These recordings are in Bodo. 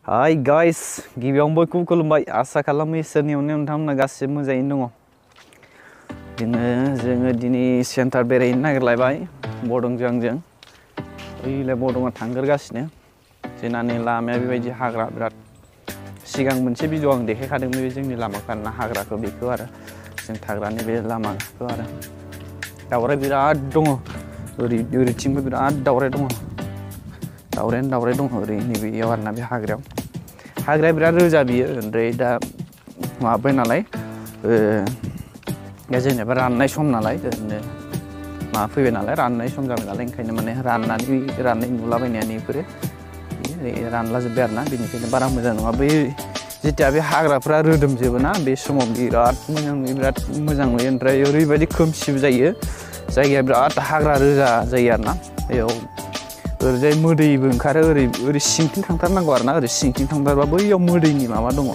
Hi guys, गिबियावनो बयखौबो खुलुमबाय आसा खालामो इसोरनि अननायाव नोंथांमोना गासिबो मोजाङैनो दङ। जोङो दिनै सेन्टार बेरायनो नागिरलायबाय बडंजों आंजों। ओइलाय बडंआ थांगोरगासिनो। जोंना नै लामाया बेबायदि हाग्रा बिराद। सिगां मोनसे भिडिअ आं देखायखादोंमोन बे जोंनि लामाखौ आरोना हाग्राखौ बेखौ आरो जों थाग्रानि बे लामाखौ आरो दावराय बिराद दङ। ओरैथिंबो बिराद दावराय दङ। दावराय दङ ओरै नैबेयाव आरोना बे हाग्राया बिराद रोजा बियो ओमफ्राय दा माबाबाय नालाय जेनेबा राननाय सम नालाय ओरैनो माबा फैबाय नालाय राननाय सम जाबाय नालाय ओंखायनो माने राननाय नुलाबायनायानो बेफोरो रानलाजोब्बाय आरोना बेनिखायनो बारा मोजां नङा। बै जेथिया बे हाग्राफ्रा रोदोमजोबोना बे समाव बिराद मोजां नुयो ओमफ्राय ओरैबायदि खोमसिबो जायो जायगाया बिराद हाग्रा रोजा जायो आरोना बेयाव ओरैजाय मोदैबो ओंखारो ओरै सिंथिं थांथारनांगौ आरोना ओरै सिंथिं थांथारबा बैयाव मोदैनि माबा दङ।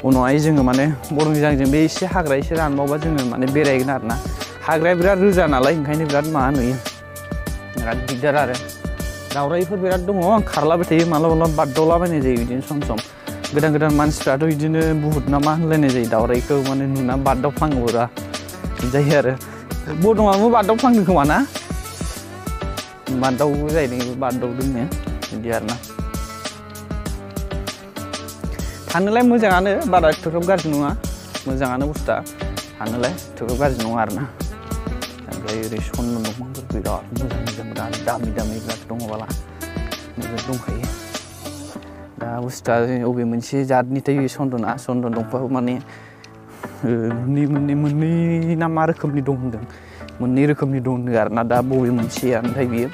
उनावहाय जोङो माने बडंजों बे एसे हाग्रा एसे रानबावबा जोङो माने बेरायगोन आरोना हाग्राया बिराद रोजा नालाय ओंखायनो बिराद माबा नुयो बिराद दिगदार आरो दावरायफोर बिराद दङ खारलाबाय थायो मालाबा बारदावलाबायनाय जायो बिदिनो सम गोदान मानसिफ्राथ' बिदिनो बुहुत ना मा होनलायनाय जायो दावरायखौ माने नुना बारदावफ्लाङो जायो आरो बडंआबो बारदावफ्लांदों खोमा ना बारदावबो जाहैदों बारदावदोंनो बिदि आरोना थानोलाय मोजाङानो बारा एथ'ग्राब गाज्रि नङा मोजाङानो बुस्थुआ थानोलाय एथ'ग्राब गाज्रि नङा आरोना ओमफ्राय ओरै सन्दन दंफांफोर बिराद मोजां बिराद दामि बिराद दङबाला बिराद दंखायो दा बुस्थुआ अबे मोनसे जातनि थायो सन्दन दंफांखौ माने मोननै ना मा रोखोमनि दं होनदों मोननै रोखोमनि दं होनदों आरोना दा बबे मोनसेया ओमफ्राय बियो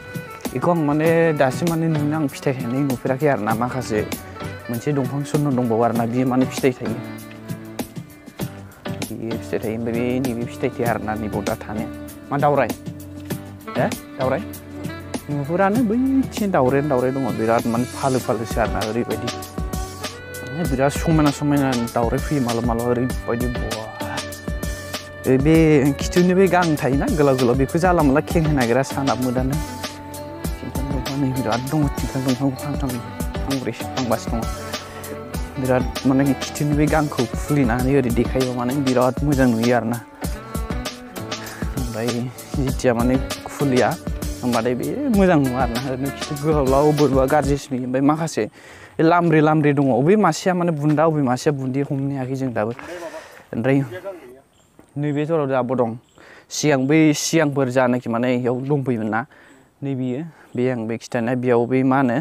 बेखौ आं माने दासिम माने नुनो आं फिथाइ थायनाय नुफेराखै आरोना माखासे मोनसे दंफां सन्दन दंबावो आरोना बियो माने फिथाइ थायो ओमफ्राय बे नैबे फिथाइ थाया आरोना नैबाव दा थानाया मा दावराय दावराय नुफोरानो बैथिं दावराय दङ बिराद माने फालोसो आरोना ओरैबायदि बिराद समायना दावराय फैयो मालाबा ओरैबायदि बे खिथुनि बे गां थायोना गोलाव बेखौ जाला माला खें होनो नागिरा सानाब मोदानो थिंख्लां दंफां नै बिराद दङ थिंख्लां दंफां फांब्रैसो फांबासो दङ बिराद माने खिथुनि बे गांखौ खुलिनानै ओरै देखायोबा माने बिराद मोजां नुयो आरोना ओमफ्राय जेथिया माने खुलिया होमबाथाय बे मोजां नङा आरोना ओरैनो खिथु गोलाव बोरैबा गाज्रिसो नुयो ओमफ्राय माखासे लामब्रे दङ अबे मासेया माने बुन्दा अबे मासेया बुन्दि हमनो हायाखै जों दाबो ओमफ्राय नैबे जराव दाबो दं सिगांफोर जानाखि माने बेयाव दंफैयोमोन ना नैबेयो बे आं बे खिथानाया बेयाव बे मा होनो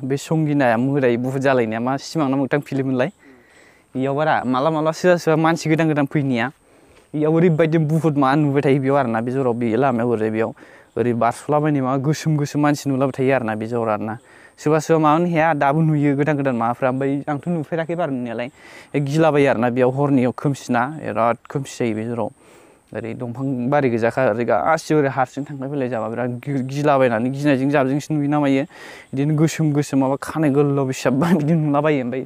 बे संगिनाया मोदाय बुहुत जालायनाया मा सिमां ना मोगथां फिल्ममोनलाय बेयाव बारा माला सोरबा मानसि गोदान फैनाया बेयाव ओरैबायदि बुहुत माबा नुबाय थायो बेयाव आरोना बे जराव बे लामायाव ओरै बेयाव ओरै बारस'लाबायनाय माबा गोसोम मानसि नुलाबाय थायो आरोना बे जराव आरोना सोरबा माबानो हाया दाबो नुयो गोदान माबाफ्रा ओमफ्राय आंथ' नुफेराखै बारा नुनायालाय गिलाबायो आरोना बेयाव हरनियाव खोमसिना बिराद खोमसि जायो बे जराव ओरै दंफां बारि गोजाखा ओरै गासिबो ओरै हारसिं थांलाय फैलाय जाबा बिराद गिलाबायनानै गिनायजों जाबजोंसो नुयो ना मायो बिदिनो गोसोम माबा खानाय गोलाव बेसाबा बिदि नुलाबायो ओमफ्राय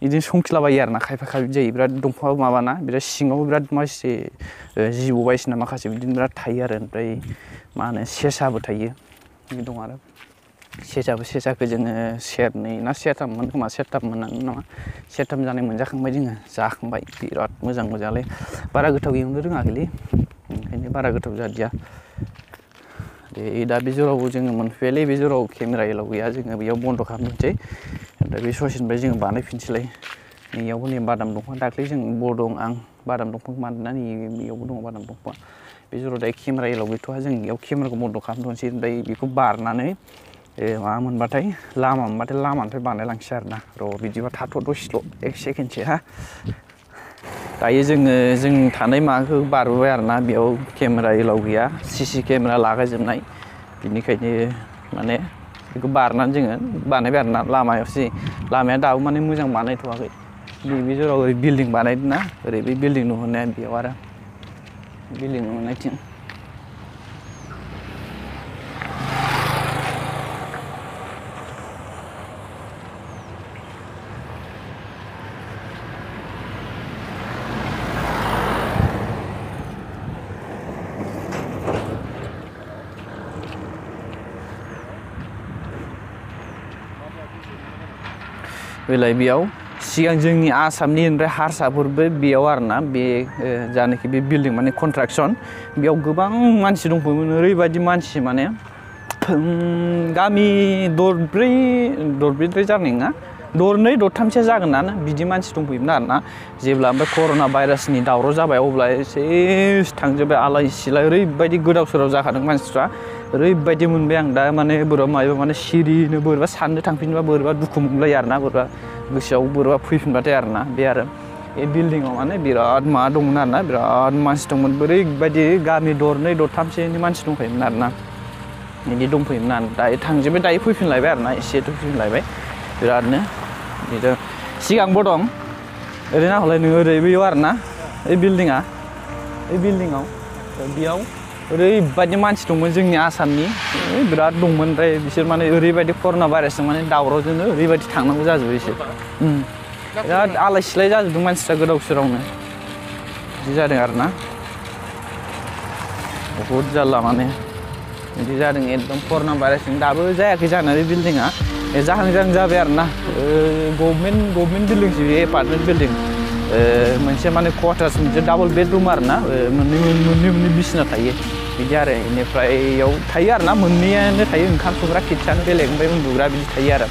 बिदिनो संखिलाबायो आरोना खायफा बिदि जायो बिराद दंफाङाबो माबाना बिराद सिङावबो बिराद माखासे जिबौ बायदिसिना माखासे बिदिनो बिराद थायो आरो ओमफ्राय मा होनो सेसाबो थायो बे दं आरो सेसाखौ जोङो सेरनै ना सेरथाममोन खोमा सेरथाममोन नामा सेरथाम जानाय मोनजाखांबाय जोङो जाखांबाय बिराद मोजांलाय बारा गोथाव एवनो रोङाखैलै ओंखायनो बारा गोथाव जादिया दा बे जरावबो जोङो मोनफैबायलै बे जराव केमेरा एलाव गैया जोङो बेयाव बन्द' खालामनोसै ओमफ्राय बे ससेनिफ्राय जोङो बानायफिनसैलाय नैयावबो नै बादाम दंफां दाख्लै जों आं बादाम दंफां बानायना नैयावबो दङ बादाम दंफां बे जराव दायो केमेरा एलाव गैथ'आ जों बेयाव केमेराखौ बन्द' खालामथ'नोसै ओमफ्राय बेखौ बारनानै माबा मोनबाथाय लामा मोनबाथाय लामानिफ्राय बानायलांसै आरोना बिदिबा थाथ' दसेल' 1 सेकेन्डसो हा दायो जों थानाय माबाखौ बारबोबाय आरोना बेयाव केमेरा एलाव गैया CC केमेरा लागायजोबनाय बिनिखायनो माने बेखौ बारनानै जोङो बानायबाय आरोना लामाया दाबो माने मोजां बानायथ'वाखै नैबे जराव ओरै बिल्डिं बानायदों ना ओरै बे बिल्डिं नुहुरनाया बेयाव आरो बिल्डिं नुहुरनायथिं बेलाय बेयाव सिगां जोंनि आसामनि ओमफ्राय हारसाफोरबो बेयाव आरोना बे जानाखि बे बिल्डिं माने कन्स्ट्राक्सन बेयाव गोबां मानसि दंफैयोमोन ओरैबायदि मानसि माने गामि दरब्रै जानाय नङा दरनै दरथामसो जागोन ना बिदि मानसि दंफैयोमोन आरोना जेब्ला ओमफ्राय कर'ना भाइरासनि दावराव जाबाय अब्ला एसे थांजोब्बाय आलाय सिलाय ओरैबायदि गोदाव सोराव जाखादों मानसिफ्रा ओरैबायदि मोनबाय आं दा माने बोरैबा माबा माने सिरिनो बोरैबा साननो थांफिनबा बोरैबा दुखु मोनलायो आरोना बोरैबा गोसोआव बोरैबा फैफिनबाथाय आरोना बे आरो बे बिल्डिङाव माने बिराद माबा दंमोन आरोना बिराद मानसि दंमोन ओरैबायदि गामि दरनै दरथामसोनि मानसि दंखायोमोन आरोना बिदि दंफैयोमोन आरो दायो थांजोब्बाय दायो फैफिनलायबाय आरोना एसेथ' फैफिनलायबाय बिरादनो बिदिनो सिगांबो दं ओरैनो हलाय नोङो ओरै बैयाव आरोना ओइ बिल्डिङा ओइ बिल्डिङाव बेयाव ओरैबायदि मानसि दंमोन जोंनि आसामनि बिराद दंमोन ओमफ्राय बिसोर माने ओरैबायदि कर'ना भाइरासजों माने दावरावजोंनो ओरैबायदि थांनांगौ जाजोबो एसोर बिराद आलाय सिलाय जाजोबदों मानसिफ्रा गोदाव सोरावनो बिदि जादों आरोना बहुद जारला माने बिदि जादों एकदम कर'ना भाइरासजों दाबो जायाखै जानानै बिल्डिङा जाहां जाहां जाबाय आरोना गभर्नमेन्ट बिल्डिंसो बे एपार्टमेन्ट बिल्डिं मोनसे माने क्वार्टार्स मोनसे डाबल बेडरुम आरोना मोननै बिसिना थायो बिदि आरो बेनिफ्राय बेयाव थायो आरोना मोननैयानो थायो ओंखाम संग्रा किटचेन बेलेग ओमफ्राय उन्दुग्रा बिदि थायो आरो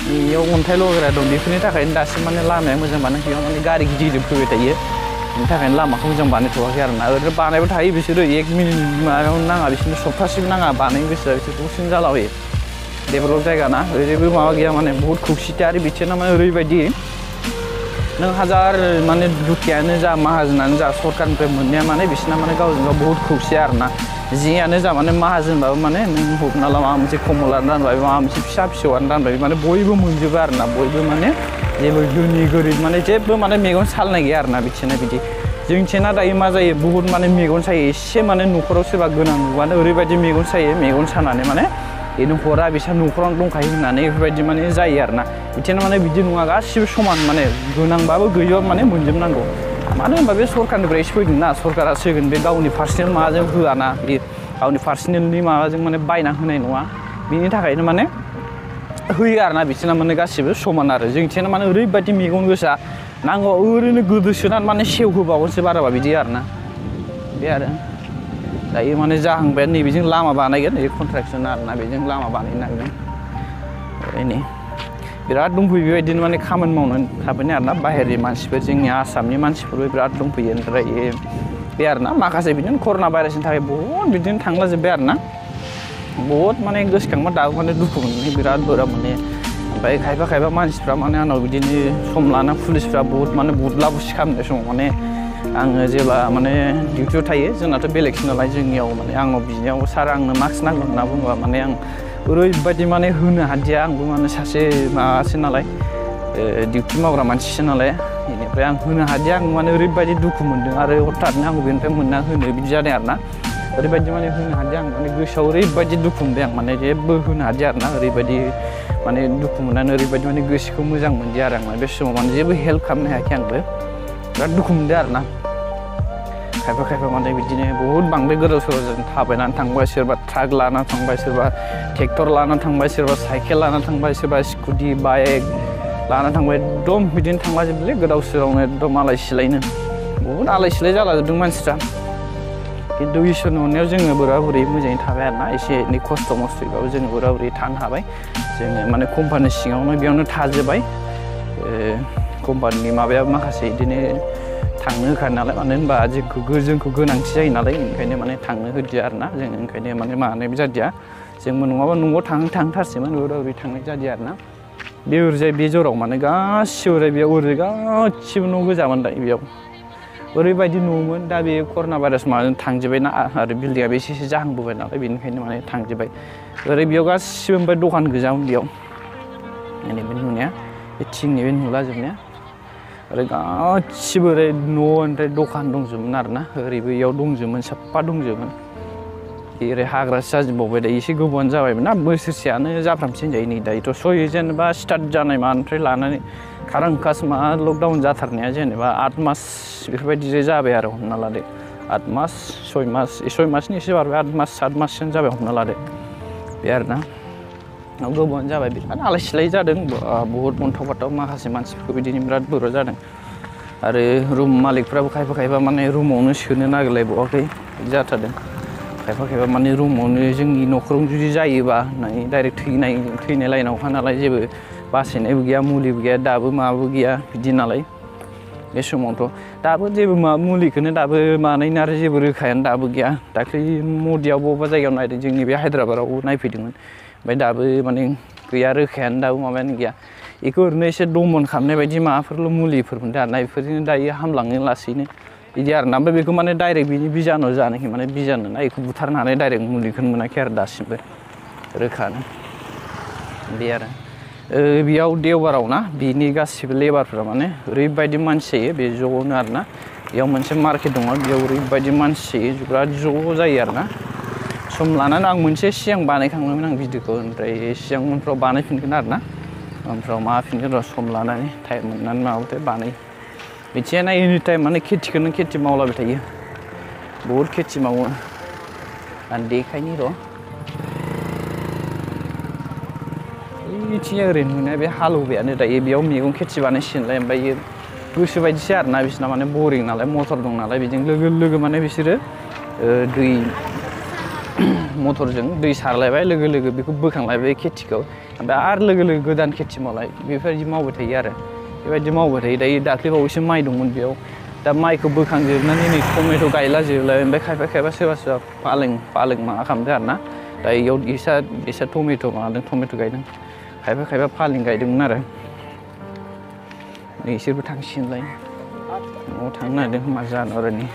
बेयाव अन्थाइ लगायग्रा दं बेफोरनि थाखायनो दासिम माने लामाया मोजां बानायाखै बेयाव माने गारि गिदिर फैबाय थायो बेनि थाखायनो लामाखौ मोजां बानायथ'वाखै आरोना ओरैनो बानायबाय थायो बिसोरो 1 मिनिट माबायावनो नाङा बिसोरनो सप्तासेबो नाङा बानायनो गोसोआ बिसोर दसेनो जालाबायो डेभेलप जायगा ना ओरैबो माबा गैया माने बहुत खौसेथि आरो बिसोरना माने ओरैबायदि नों हाजार माने दुखियानो जा माहाजोनानो जा सरकारनिफ्राय मोननाया माने बिसोरना माने गावजों गाव बहुत खौसे आरोना जियानो जा माने माहाजोनबाबो माने नों हमना ला माबा मोनसे कमलानो रानबाय माबा मोनसे फिसा फिसौआनो रानबाय माने बयबो मोनजोबो आरोना बयबो माने जेबो धोनि गोरिब माने जेबो माने मेगन सालनाय गैया आरोना बिसोरना बिदि जोंनिथिंना दायो मा जायो बहुत माने मेगन सायो एसे माने न'खराव सोरबा गोनां नुबानो ओरैबायदि मेगन सायो मेगन सानानै माने बेनो हरा बिसोर न'खरावनो दंखायो होननानै बेफोरबायदि माने जायो आरोना बिथिंना माने बिदि नङा गासिबो समान माने गोनांबाबो गैयाबाबो माने मोनजोबनांगौ मानो होनबा बे सरकारनिफ्राय एसे फैदों ना सरकारा होगोन बे गावनि पार्सनेल माबाजों होआना बे गावनि पार्सनेलनि माबाजों माने बायना होनाय नङा बिनि थाखायनो माने होयो आरोना बिसोरना माने गासिबो समान आरो जोंनिथिंना माने ओरैबायदि मेगन गोसा नांगौ ओरैनो गोदोसोनानै माने सेवहोबावनोसो बाराबा बिदि आरोना बे आरो दायो माने जाहांबाय नैबेजों लामा बानायगोन बे कन्ट्राक्सन आरोना बेजों लामा बानायनो नागिरदों ओरैनो बिराद दंफैयो बेबायदिनो माने खामानि मावनो थाफैनाय आरोना बाहेरनि मानसिफोर जोंनि आसामनि मानसिफोरबो बिराद दंफैयो ओमफ्राय बे आरोना माखासे बिदिनो कर'ना भाइरासनि थाखाय बहुद बिदिनो थांलाजोब्बाय आरोना बहुद माने गोसोखांबा दाबो माने दुखु मोनो बिराद बोराब मोनो ओमफ्राय खायफा मानसिफ्रा माने आंनाव बिदिनो सम लाना पुलिसफ्रा बहुद माने बुदला बुसि खालामनाय समाव माने आङो जेब्ला माने डिउटियाव थायो जोंनाथ' बेलेगसो नालाय जोंनियाव माने आंनाव बिनायाव सार आंनो मास्क नांगौ होनना बुङोबा माने आं ओरैबायदि माने होनो हादिया आंबो माने सासे माबासो नालाय डिउटि मावग्रा मानसिसो नालाय बेनिफ्राय आं होनो हादिया आं माने ओरैबायदि दुखु मोन्दों आरो हथाथनो आंबो बेनिफ्राय मोनना होनो बिदि जादों आरोना ओरैबायदि माने होनो हादिया आं माने गोसोआव ओरैबायदि दुखु मोनबाय आं माने जेबो होनो हादिया आरोना ओरैबायदि माने दुखु मोननानै ओरैबायदि माने गोसोखौ मोजां मोनदिया आरो आं बे समाव माने जेबो हेल्प खालामनो हायाखै आंबो बिराद दुखु मोनदों आरोना खायफा माने बिदिनो बहुद बांद्राय गोदाव सोरावजों थाबायनानै थांबाय सोरबा ट्राक लाना थांबाय सोरबा ट्रेक्टर लाना थांबाय सोरबा साइकेल लाना थांबाय सोरबा स्कुटि बाइक लाना थांबाय एकदम बिदिनो थांलाजोबलै गोदाव सोरावनो एकदम आलाय सिलायनो बहुद आलाय सिलाय जालाजोबदों मानसिफ्रा खिन्थु इसोरनि अननायाव जोङो बोरैबा बोरै मोजाङै थाबाय आरोना एसे एनै खस्थ' मस्थ'यैबाबो जोङो बोरैबा बोरै थानो हाबाय जोङो माने कम्पानि सिङावनो बेयावनो थाजोब्बाय कम्पानिनि माबाया माखासे बिदिनो थांनो होखायो नालाय मानो होनबा जोंखौ गोनांथि जायो नालाय ओंखायनो माने थांनो होदिया आरोना जों ओंखायनो माने माबानायबो जादिया जोंबो नङाबा न'आव थांथारसैमोन ओरै थांनाय जादिया आरोना बे ओरैजाय बे जराव माने गासिबो ओरै बेयाव ओरै गासिबो न' गोजामोन दायो बेयाव ओरैबायदि न'मोन दा बे कर'ना भाइरास माबाजों थांजोब्बाय ना आरो बिल्डिङाबो एसे जाहांबोबाय नालाय बेनिखायनो माने थांजोब्बाय ओरै बेयाव गासिबो ओमफ्राय दखान गोजामोन बेयाव माने बे नुनाया बे थिंनि बे नुलाजोबनाया ओरै गासिबो ओरै न' ओमफ्राय दखान दंजोबोमोन आरोना ओरैबो इयाव दंजोबोमोन साफा दंजोबोमोन ओरै हाग्रासो जाजोबबावबाय दायो एसे गोबावानो जाबायमोन ना बोसोरसेयानो जाफ्रामसै होनजायो नै दायोथ' सय जेनेबा स्टार्ट जानाय मानिफ्राय लानानै खारां खास मा लकडाउन जाथारनाया जेनेबा 8 मास बेफोरबायदि जाबाय आरो हमना लादो 8 मास 6 मासनि एसे बारबाय 8 मास 7 माससो जाबाय हमना लादो बे आरोना गोबावानो जाबाय बिराद आलाय सिलाय जादों बहुत अन्थाव बाथाव माखासे मानसिफोरखौ बिदिनो बिराद बोरैबा जादों आरो रुम मालिकफ्राबो खायफा खायफा माने रुमावनो सोनो नागिरलायबावाखै बिदि जाथारदों खायफा खायफा माने रुमावनो जोंनि न'खराव जुदि जायोबा होननानै डाइरेक्ट थैनाय लाइनावखा नालाय जेबो बासायनायबो गैया मुलिबो गैया दाबो माबाबो गैया बिदि नालाय बे समावथ' दाबो जेबो मुलिखौनो दाबो मानायनो आरो जेबो रोखायानो दाबो गैया दाख्लै मदियाव बबेबा जायगायाव नायदों जोंनि बे हायद्राबादाव नायफैदोंमोन ओमफ्राय दाबो माने गैया रोखायानो दाबो माबायानो गैया बेखौ ओरैनो एसे दमन खालामनाय बायदि माबाफोरल' मुलिफोर मोनदों आरोना बेफोरजोंनो दायो हामलाङो लासैनो बिदि आरोना ओमफ्राय बेखौ माने डाइरेक्ट बिनि बिजानु जानाखि माने बिजानु ना बेखौ बुथारनो हानाय डाइरेक्ट मुलिखौनो मोनाखै आरो दासिमबो रोखानो बे आरो बेयाव देवबाराव ना बिनि गासिबो लेबारफ्रा माने ओरैबायदि मानसि जायो बे ज'नो आरोना बेयाव मोनसे मार्केट दङ बेयाव ओरैबायदि मानसि जायो बिराद ज' जायो आरोना सम लानानै आं मोनसे सिगां बानायखांबायमोन आं भिडिअखौ ओमफ्राय सिगां उनफ्राव बानायफिनगोन आरोना उनफ्राव माबाफिनगोन र' सम लानानै टाइम मोननानै माबाथाय बानाय बिथिंजायना एनि टाइम माने खेथिखौनो खेथि मावलाबाय थायो बहुद खेथि मावो आं देखायनि र' बिथिं ओरैनो नुनाय बे हालौबायानो दायो बेयाव मैगं खेथि बानायसिगोनलाय ओमफ्राय गोसो बायदिसो आरोना बिसोरना माने बरिं नालाय मटर दं नालाय बेजों लोगो लोगो माने बिसोरो दै मटरजों दै सारलायबाय लोगो लोगो बेखौ बोखांलायबाय खेथिखौ ओमफ्राय आरो लोगो लोगो गोदान खेथि मावलाय बेफोरबायदि मावबाय थायो आरो बेबायदि मावबाय थायो दायो दाख्लैबावैसो माइ दंमोन बेयाव दा माइखौ बोखांजोबनानै नै टमेट' गायलाजोबलाय ओमफ्राय खायफा सोरबा पालें माबा खालामदों आरोना दा इयाव इसा टमेट' माबादों टमेट' गायदों खायफा फालें गायदोंमोन आरो इसोरबो थांसिगोनलाय न'आव थांनो नागिरदों मा जानो आरो नै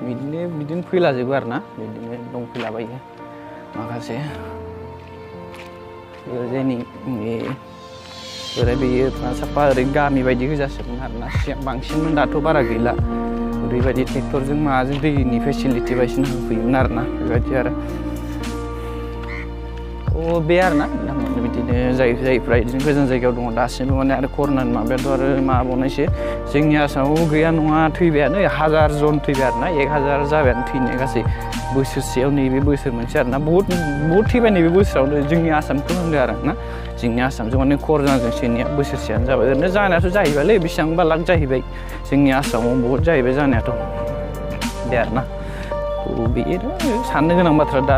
बिदिनो फैलाजोबो आरोना बिदिनो दंफैलाबायो माखासे जोंनि ओरै बेयो साफा ओरै गामि बायदि गोजासोमोन आरोना सिगां बांसिनमोन दाथ' बारा गैला ओरैबायदि ट्रेक्टरजों माबाजों दैनि फेसिलिटि बायदिसिना होफैयोमोन आरोना बेबायदि आरो बे आरोना बिदिनो जायफ्रा बिदिनो गोजान जायगायाव दङ दासिमबो माने आरो कर'नानि माबायाथ' आरो माबावनायसो जोंनि आसामाव गैया नङा थैबायानो 1000 जन थैबाय आरोना 1000 जाबायानो थैनाय गासै बोसोरसेयाव नैबे बोसोर मोनसे आरोना बहुत थैबाय नैबे बोसोरावनो जोंनि आसामखौ होनदों आरोना जोंनि आसामजों माने कर'नाजों सेनिया बोसोरसेयानो जाबाय ओरैनो जानायाथ' जाहैबायलै बेसेबांबा लाख जाहैबाय जोंनि आसामाव बहुत जाहैबाय जानायाथ' बे आरोना बेनो साननो गोनां बाथ्रा दा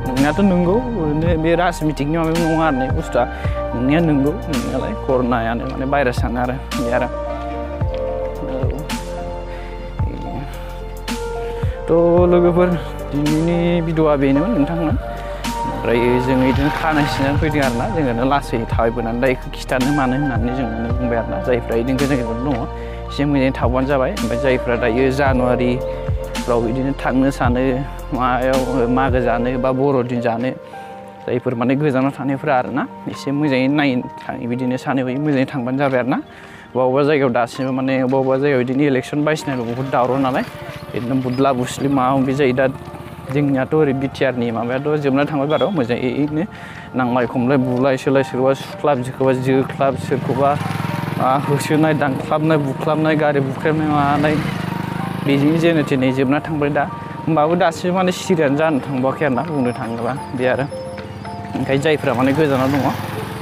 नोंनियाथ' नंगौ ओरैनो बे राजनितिकनि माबायाव नङा आरो बुस्थुआ नोंनिया नंगौ नोंनियालाय कर'नायानो माने भाइरासानो आरो बे आरो थ' लोगोफोर दिनैनि भिडिअ'आ बेनोमोन नोंथांमोन ओमफ्राय जों बिदिनो खानाय सिननानै फैदों आरोना जोङो लासै थाबायबोनानै दा बेखौ खिथानो मानो होननानै जों बुंबाय आरोना जायफ्रा बिदिनो गोजान गोजान दङ एसे मोजाङै थाबानो जाबाय ओमफ्राय जायफ्रा दायो जानुवारिफ्राव बिदिनो थांनो सानो मायाव मागो जानो बा बर'दिन जानो जायफोर माने गोजानाव थानायफ्रा आरोना एसे मोजाङै नायनो बिदिनो सानै बायदि मोजाङै थांबानो जाबाय आरोना बबेबा जायगायाव दासिमबो माने बबेबा जायगायाव बिदिनो इलेक्सन बायदिसिनाबो बहुद दावराव नालाय बिदिनो बुदला बुसलि माबा माबि जायो दा जोंनियाथ' ओरै बिटिआरनि माबायाथ' जोबनानै थांबाय बार' मोजाङैनो नांलाय खमलाय बुलाय सोलाय सोरखौबा सुख्लाब सोरखौबा जोख्लाब सोरखौबा होसोनाय दानख्लाबनाय बुख्लाबनाय गारि बुख्रेबनाय मानाय बेजों जेने थेने जोबना थांबाय दा होमबाबो दासिम माने सिरियानो जानो थांबावाखै आरोना बुंनो थाङोबा बे आरो ओंखायनो जायफ्रा माने गोजानाव दङ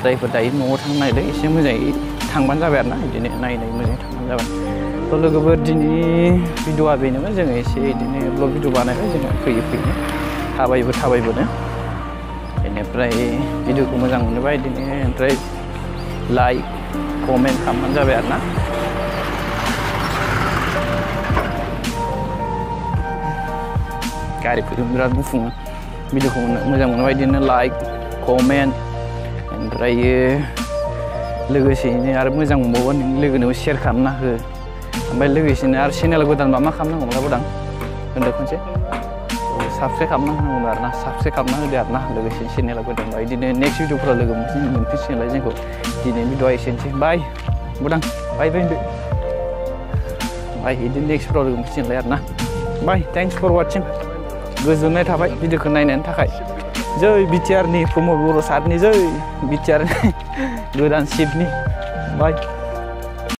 जायफोर दायो न'आव थांनो नागिरदों एसे मोजाङै थांबानो जाबाय आरोना बिदिनो नायै मोजाङै थांबानो जाबाय थ' लोगोफोर दिनैनि भिडिअ'आ बेनोमोन जोङो एसे बिदिनो ब्लग भिडिअ बानायबाय जोङो फैयो थाबायबोनो बेनिफ्राय भिडिअखौ मोजां मोनोबा बिदिनो ओमफ्राय लाइक कमेन्ट खालामबानो जाबाय आरोना गारिफोरजों बिराद गुफुङो भिडिअखौ मोजां मोनोबा बिदिनो लाइक कमेन्ट ओमफ्रायो लोगोसेयैनो आरो मोजां मोनबावबा नोंनि लोगोनोबो सेयार खालामना हो ओमफ्राय लोगोसेनो आरो चेनेल गोदानबा मा खालामनांगौ बुदां होनदो खनसे साबस्क्राइब खालामना होनांगौ आरोना साबस्क्राइब खालामना होदो आरोना लोगोसे चेनेला गोदानबा बिदिनो नेक्स्ट भिडिअफोराव लोगो मोनफिनसिगोनलाय जोंखौ दिनै भिडिअआ एसेनोसै बाय बुदां बाय होनदो बाय बिदिनो नेक्स्टफोराव लोगो मोनफिनसिगोनलाय आरोना बाय थेंक्स फर वाचिं गोजोननाय थाबाय भिडिअखौ नायनायनि थाखाय जै बिटिआरनि प्रमद बर' सारनि जै बिटिआरनि गोदान चिफनि बाय